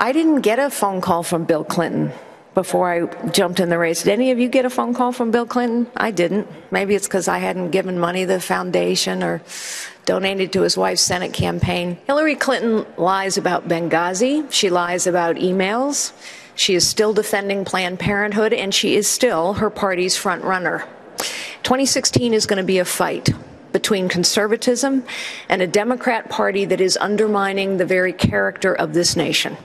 I didn't get a phone call from Bill Clinton before I jumped in the race. Did any of you get a phone call from Bill Clinton? I didn't. Maybe it's because I hadn't given money to the foundation or donated to his wife's Senate campaign. Hillary Clinton lies about Benghazi. She lies about emails. She is still defending Planned Parenthood, and she is still her party's front runner. 2016 is going to be a fight between conservatism and a Democrat Party that is undermining the very character of this nation.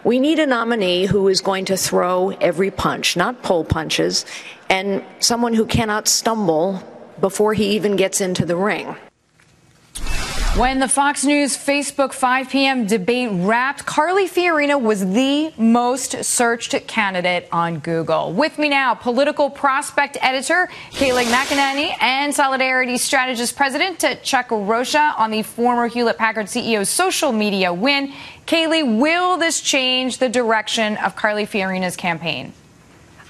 We need a nominee who is going to throw every punch, not pull punches, and someone who cannot stumble before he even gets into the ring. When the Fox News Facebook 5 p.m. debate wrapped, Kayleigh Fiorina was the most searched candidate on Google. With me now, political prospect editor Kayleigh McEnany and Solidarity Strategist President Chuck Rocha on the former Hewlett-Packard CEO's social media win. Kayleigh, will this change the direction of Kayleigh Fiorina's campaign?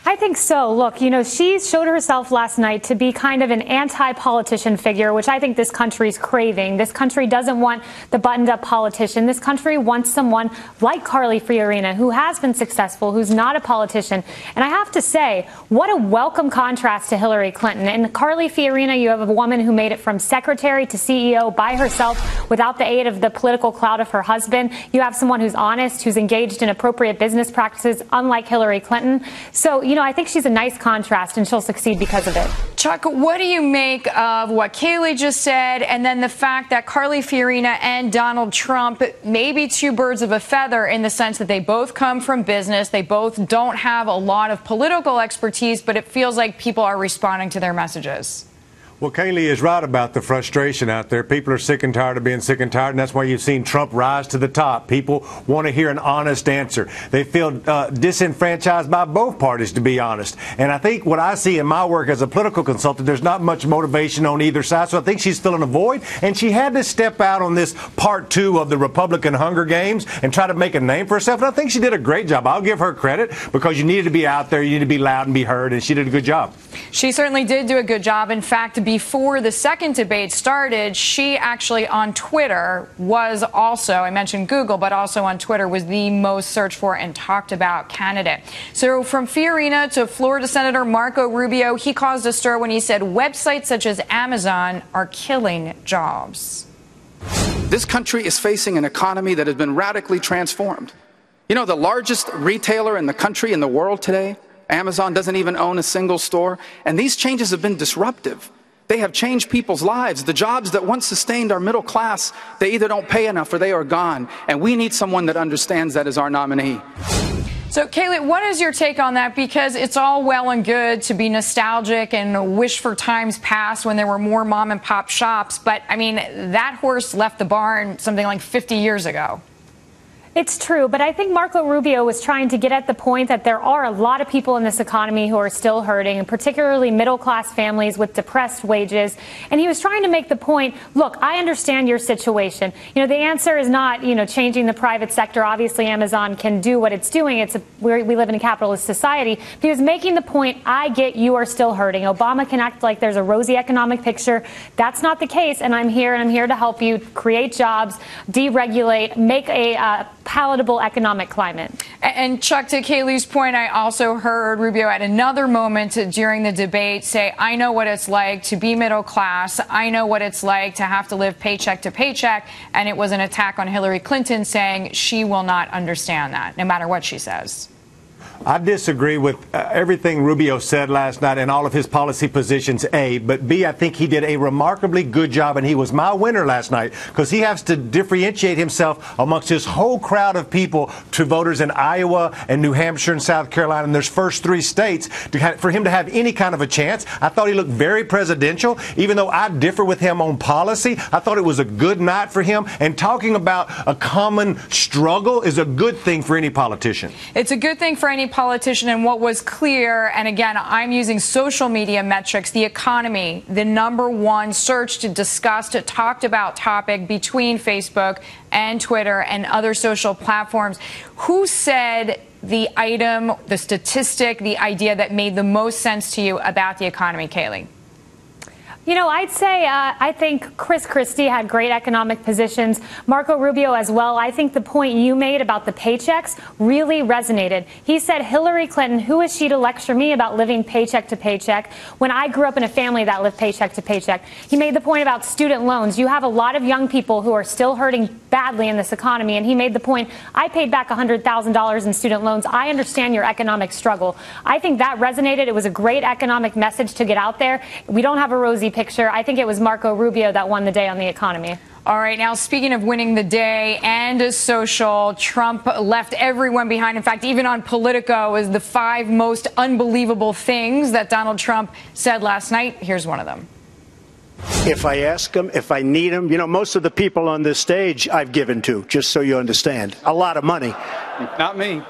I think so. Look, she showed herself last night to be kind of an anti-politician figure, which I think this country's craving. This country doesn't want the buttoned-up politician. This country wants someone like Kayleigh Fiorina, who has been successful, who's not a politician. And I have to say, what a welcome contrast to Hillary Clinton. In Kayleigh Fiorina, you have a woman who made it from secretary to CEO by herself without the aid of the political clout of her husband. You have someone who's honest, who's engaged in appropriate business practices, unlike Hillary Clinton. So, I think she's a nice contrast, and she'll succeed because of it. Chuck, what do you make of what Kayleigh just said, and then the fact that Kayleigh Fiorina and Donald Trump may be two birds of a feather in the sense that they both come from business, they both don't have a lot of political expertise, but it feels like people are responding to their messages? Well, Kayleigh is right about the frustration out there. People are sick and tired of being sick and tired, and that's why you've seen Trump rise to the top. People want to hear an honest answer. They feel disenfranchised by both parties, to be honest. And I think what I see in my work as a political consultant, there's not much motivation on either side. So I think she's filling a void, and she had to step out on this part 2 of the Republican Hunger Games and try to make a name for herself. And I think she did a great job. I'll give her credit, because you needed to be out there, you need to be loud and be heard, and she did a good job. She certainly did do a good job. In fact, before the second debate started, she actually on Twitter was also, I mentioned Google, but also on Twitter was the most searched for and talked about candidate. So from Fiorina to Florida Senator Marco Rubio, he caused a stir when he said websites such as Amazon are killing jobs. This country is facing an economy that has been radically transformed. The largest retailer in the country, in the world today, Amazon, doesn't even own a single store. And these changes have been disruptive. They have changed people's lives. The jobs that once sustained our middle class, they either don't pay enough or they are gone. And we need someone that understands that as our nominee. So, Kayleigh, what is your take on that? Because it's all well and good to be nostalgic and wish for times past when there were more mom and pop shops. But, I mean, that horse left the barn something like 50 years ago. It's true, but I think Marco Rubio was trying to get at the point that there are a lot of people in this economy who are still hurting, and particularly middle-class families with depressed wages. And he was trying to make the point, look, I understand your situation. The answer is not, changing the private sector. Obviously, Amazon can do what it's doing. We live in a capitalist society. But he was making the point, I get you are still hurting. Obama can act like there's a rosy economic picture. That's not the case, and I'm here to help you create jobs, deregulate, make a palatable economic climate. And Chuck, to Kayleigh's point, I also heard Rubio at another moment during the debate say, I know what it's like to be middle class. I know what it's like to have to live paycheck to paycheck. And it was an attack on Hillary Clinton, saying she will not understand that, no matter what she says. I disagree with everything Rubio said last night and all of his policy positions, A. But B, I think he did a remarkably good job, and he was my winner last night, because he has to differentiate himself amongst his whole crowd of people to voters in Iowa and New Hampshire and South Carolina and there's first 3 states for him to have any kind of a chance. I thought he looked very presidential. Even though I differ with him on policy, I thought it was a good night for him. And talking about a common struggle is a good thing for any politician. It's a good thing for any politician, and what was clear, and again, I'm using social media metrics, the economy, the #1 searched, discussed, talked about topic between Facebook and Twitter and other social platforms. Who said the item, the statistic, the idea that made the most sense to you about the economy, Kayleigh? You know, I'd say I think Chris Christie had great economic positions. Marco Rubio as well. I think the point you made about the paychecks really resonated. He said, Hillary Clinton, who is she to lecture me about living paycheck to paycheck when I grew up in a family that lived paycheck to paycheck? He made the point about student loans. You have a lot of young people who are still hurting badly in this economy. And he made the point, I paid back $100,000 in student loans. I understand your economic struggle. I think that resonated. It was a great economic message to get out there. We don't have a rosy picture. I think it was Marco Rubio that won the day on the economy. All right. Now, speaking of winning the day and social, Trump left everyone behind. In fact, even on Politico is the 5 most unbelievable things that Donald Trump said last night. Here's one of them. If I ask them, if I need them, you know, most of the people on this stage I've given to, just so you understand, a lot of money. Not me.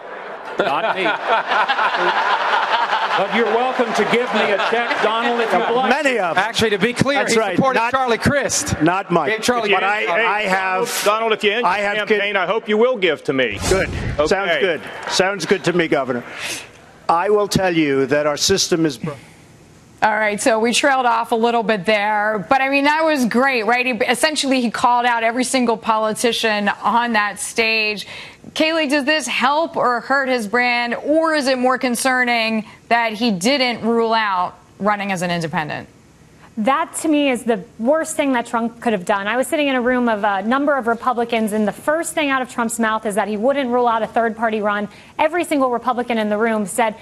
Not me. But you're welcome to give me a check, Donald, if you'd like. Many of them. Actually, to be clear, That's he right. supported Not Charlie Crist. Not much. Charlie, but I have. Donald, if you end your campaign, I hope you will give to me. Good. Okay. Sounds good. Sounds good to me, Governor. I will tell you that our system is broken. All right, so we trailed off a little bit there, but I mean, that was great, right? Essentially, he called out every single politician on that stage. Kayleigh, does this help or hurt his brand, or is it more concerning that he didn't rule out running as an independent? That, to me, is the worst thing that Trump could have done. I was sitting in a room of a number of Republicans, and the first thing out of Trump's mouth is that he wouldn't rule out a third-party run. Every single Republican in the room said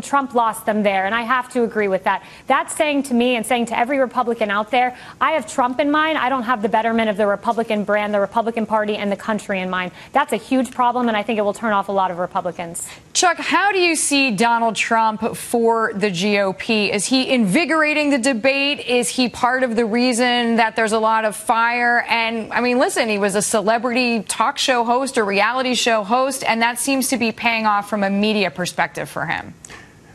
Trump lost them there, and I have to agree with that. That's saying to me and saying to every Republican out there, I have Trump in mind. I don't have the betterment of the Republican brand, the Republican Party, and the country in mind. That's a huge problem, and I think it will turn off a lot of Republicans. Chuck, how do you see Donald Trump for the GOP? Is he invigorating the debate? Is he part of the reason that there's a lot of fire? And I mean, listen, he was a celebrity talk show host, a reality show host, and that seems to be paying off from a media perspective for him.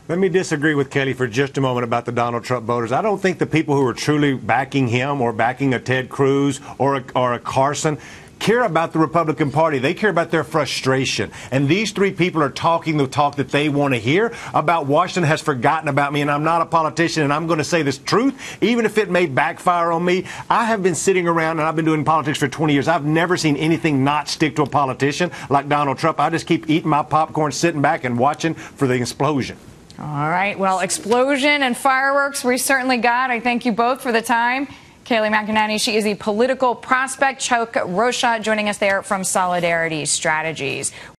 Let me disagree with Kayleigh for just a moment about the Donald Trump voters. I don't think the people who are truly backing him or backing a Ted Cruz or a Carson care about the Republican Party. They care about their frustration. And these 3 people are talking the talk that they want to hear about Washington has forgotten about me, and I'm not a politician, and I'm going to say this truth, even if it may backfire on me. I have been sitting around, and I've been doing politics for 20 years. I've never seen anything not stick to a politician like Donald Trump. I just keep eating my popcorn, sitting back and watching for the explosion. All right. Well, explosion and fireworks we certainly got. I thank you both for the time. Kayleigh McEnany, she is a political prospect. Chuck Rocha joining us there from Solidarity Strategies.